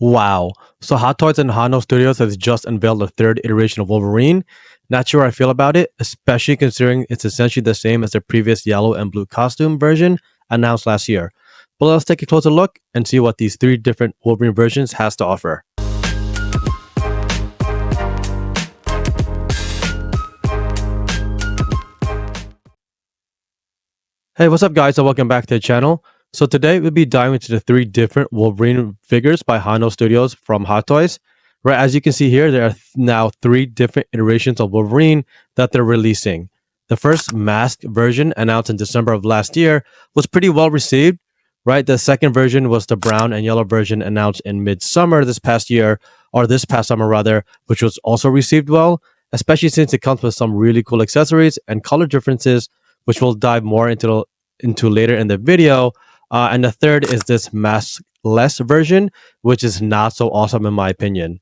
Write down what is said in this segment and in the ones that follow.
Wow. So Hot Toys and Hono Studios has just unveiled the third iteration of Wolverine. Not sure how I feel about it, especially considering it's essentially the same as the previous yellow and blue costume version announced last year. But let's take a closer look and see what these three different Wolverine versions has to offer. Hey, what's up guys and welcome back to the channel. So today we'll be diving into the three different Wolverine figures by Hono Studios from Hot Toys. Right, as you can see here, there are now three different iterations of Wolverine that they're releasing. The first masked version, announced in December of last year, was pretty well received. Right, the second version was the brown and yellow version announced in midsummer this past year, or this past summer rather, which was also received well, especially since it comes with some really cool accessories and color differences, which we'll dive more into later in the video. And the third is this maskless version, which is not so awesome in my opinion.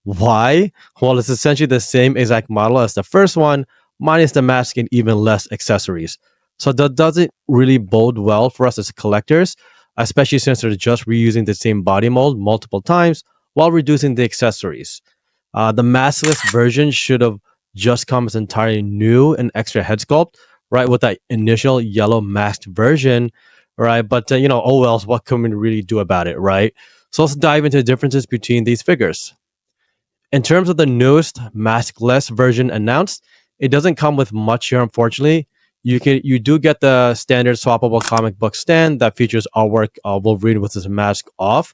Why? Well, it's essentially the same exact model as the first one, minus the mask and even less accessories. So that doesn't really bode well for us as collectors, especially since they're just reusing the same body mold multiple times while reducing the accessories. The maskless version should have just come as entirely new and extra head sculpt, right? With that initial yellow masked version, right? But oh well, what can we really do about it, right? So let's dive into the differences between these figures. In terms of the newest maskless version announced, it doesn't come with much here, unfortunately. You do get the standard swappable comic book stand that features artwork of Wolverine with his mask off.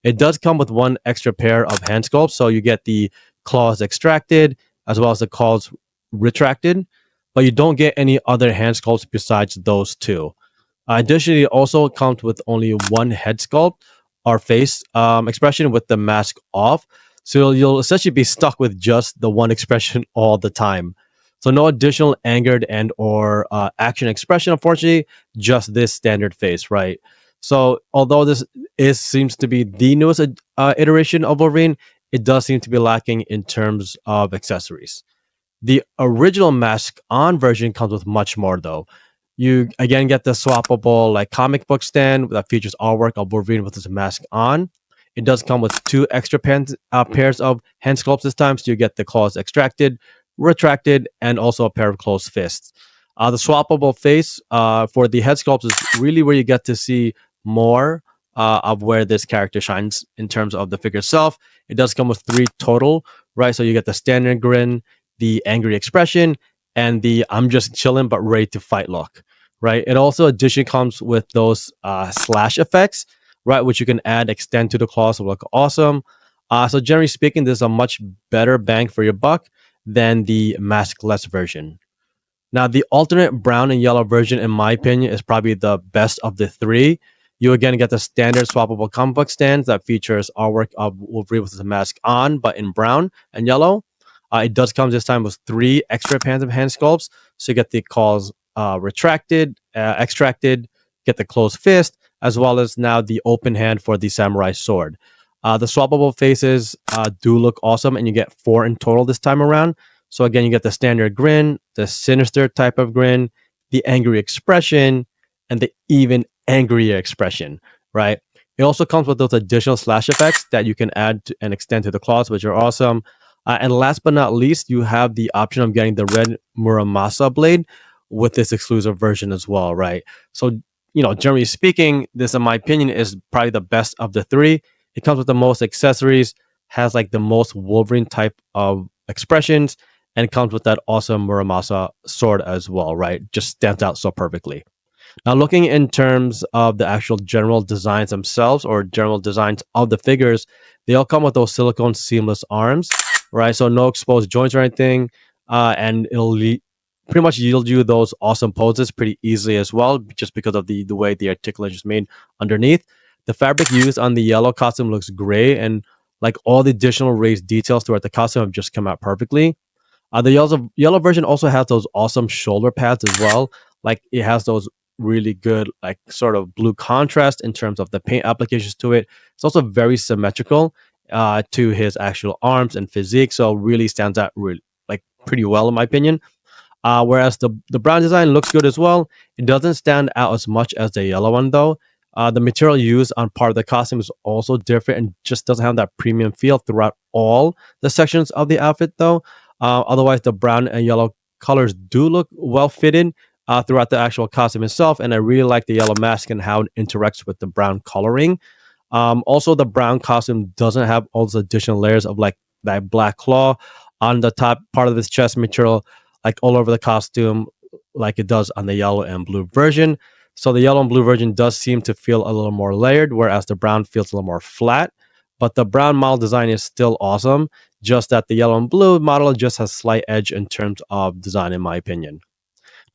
It does come with one extra pair of hand sculpts, so you get the claws extracted as well as the claws retracted, but you don't get any other hand sculpts besides those two. Additionally, it also comes with only one head sculpt or face expression with the mask off. So you'll essentially be stuck with just the one expression all the time. So no additional angered and or action expression, unfortunately, just this standard face, right? So although this seems to be the newest iteration of Wolverine, it does seem to be lacking in terms of accessories. The original mask on version comes with much more though. You again get the swappable like comic book stand that features artwork of Wolverine with his mask on. It does come with two extra pairs of hand sculpts this time, so you get the claws extracted, retracted, and also a pair of closed fists. The swappable face for the head sculpts is really where you get to see more of where this character shines in terms of the figure itself. It does come with three total, right? So you get the standard grin, the angry expression, and the I'm just chilling but ready to fight look, right? It also additionally comes with those slash effects, right? Which you can add, extend to the claws to look awesome. So generally speaking, this is a much better bang for your buck than the maskless version. Now, the alternate brown and yellow version, in my opinion, is probably the best of the three. You again get the standard swappable comic book stands that features artwork of Wolverine with his mask on, but in brown and yellow. It does come this time with three extra pairs of hand sculpts. So you get the claws retracted, extracted, get the closed fist, as well as now the open hand for the samurai sword. The swappable faces do look awesome, and you get four in total this time around. So again, you get the standard grin, the sinister type of grin, the angry expression, and the even angrier expression, right? It also comes with those additional slash effects that you can add and extend to the claws, which are awesome. And last but not least, you have the option of getting the red Muramasa blade with this exclusive version as well, right? So, generally speaking, this, in my opinion, is probably the best of the three. It comes with the most accessories, has like the most Wolverine type of expressions, and it comes with that awesome Muramasa sword as well, right? Just stands out so perfectly. Now, looking in terms of the actual general designs themselves or general designs of the figures, they all come with those silicone seamless arms, right? So no exposed joints or anything, and pretty much yield you those awesome poses pretty easily as well, just because of the way the articulation is made underneath. The fabric used on the yellow costume looks great, and like all the additional raised details throughout the costume have just come out perfectly. The yellow version also has those awesome shoulder pads as well. Like it has those really good, like sort of blue contrast in terms of the paint applications to it. It's also very symmetrical to his actual arms and physique, so really stands out really like pretty well in my opinion. Whereas the brown design looks good as well. It doesn't stand out as much as the yellow one though. The material used on part of the costume is also different and just doesn't have that premium feel throughout all the sections of the outfit, though. Otherwise, the brown and yellow colors do look well fitted throughout the actual costume itself, and I really like the yellow mask and how it interacts with the brown coloring. Also, the brown costume doesn't have all those additional layers of like that black claw on the top part of this chest material, like all over the costume, like it does on the yellow and blue version. So the yellow and blue version does seem to feel a little more layered, whereas the brown feels a little more flat. But the brown model design is still awesome, just that the yellow and blue model just has slight edge in terms of design, in my opinion.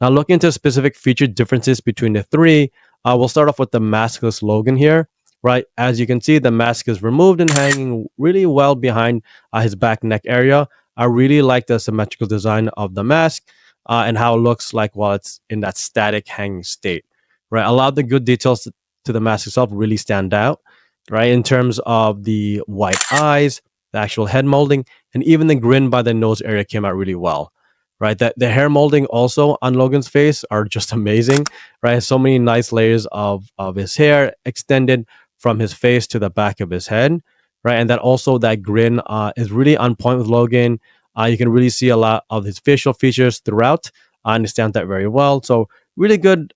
Now, looking into specific feature differences between the three, we'll start off with the maskless Logan here. Right, as you can see, the mask is removed and hanging really well behind his back neck area. I really like the symmetrical design of the mask and how it looks like while it's in that static hanging state. Right, a lot of the good details to the mask itself really stand out. Right, in terms of the white eyes, the actual head molding, and even the grin by the nose area came out really well. Right, that the hair molding also on Logan's face are just amazing. Right, so many nice layers of his hair extended from his face to the back of his head, right? And that also that grin is really on point with Logan. You can really see a lot of his facial features throughout. I understand that very well. So really good,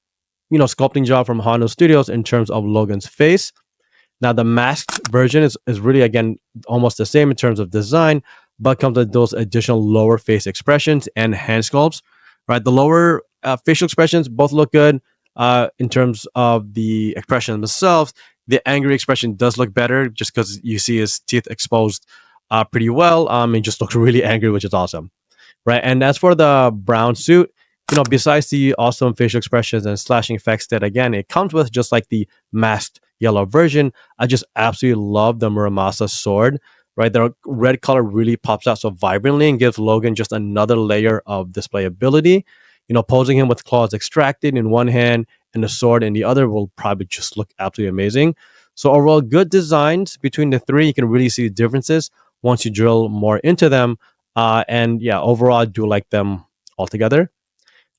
sculpting job from Hono Studios in terms of Logan's face. Now the masked version is really again almost the same in terms of design, but comes with those additional lower face expressions and hand sculpts. Right, the lower facial expressions both look good. In terms of the expression themselves, the angry expression does look better just because you see his teeth exposed pretty well. He just looks really angry, which is awesome, right? And as for the brown suit, besides the awesome facial expressions and slashing effects that again it comes with, just like the masked yellow version, I just absolutely love the Muramasa sword. Right, the red color really pops out so vibrantly and gives Logan just another layer of display ability. Posing him with claws extracted in one hand and the sword in the other will probably just look absolutely amazing. So overall, good designs between the three. You can really see the differences once you drill more into them. And yeah, overall, I do like them altogether.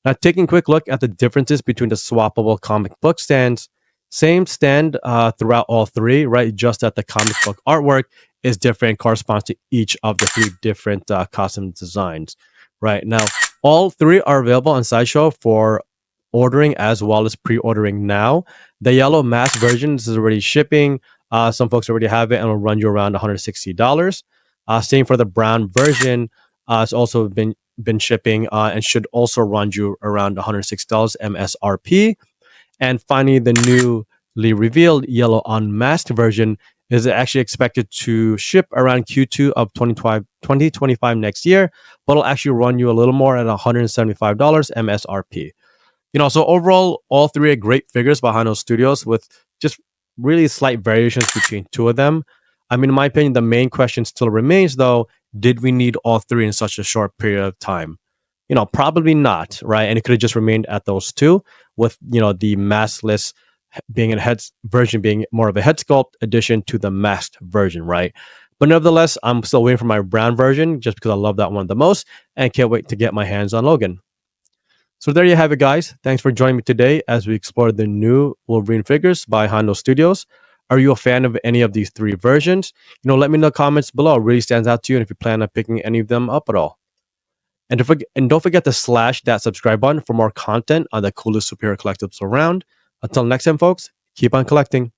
Now, taking a quick look at the differences between the swappable comic book stands. Same stand throughout all three, right? Just that the comic book artwork is different, corresponds to each of the three different costume designs. Right now, all three are available on Sideshow for ordering as well as pre-ordering now. The yellow mask version is already shipping. Some folks already have it and will run you around $160. Same for the brown version. It's also been shipping and should also run you around $106 MSRP. And finally, the newly revealed yellow unmasked version is actually expected to ship around Q2 of 2025 next year, but it'll actually run you a little more at $175 MSRP. So overall, all three are great figures by Hono Studios with just really slight variations between two of them. I mean, in my opinion, the main question still remains though, did we need all three in such a short period of time? Probably not, right? And it could have just remained at those two with, the maskless being a head version being more of a head sculpt addition to the masked version, right? But nevertheless, I'm still waiting for my brown version just because I love that one the most and can't wait to get my hands on Logan. So there you have it, guys. Thanks for joining me today as we explore the new Wolverine figures by Hondo Studios. Are you a fan of any of these three versions? Let me know in the comments below. It really stands out to you and if you plan on picking any of them up at all. And don't forget to slash that subscribe button for more content on the coolest superhero collectibles around. Until next time, folks, keep on collecting.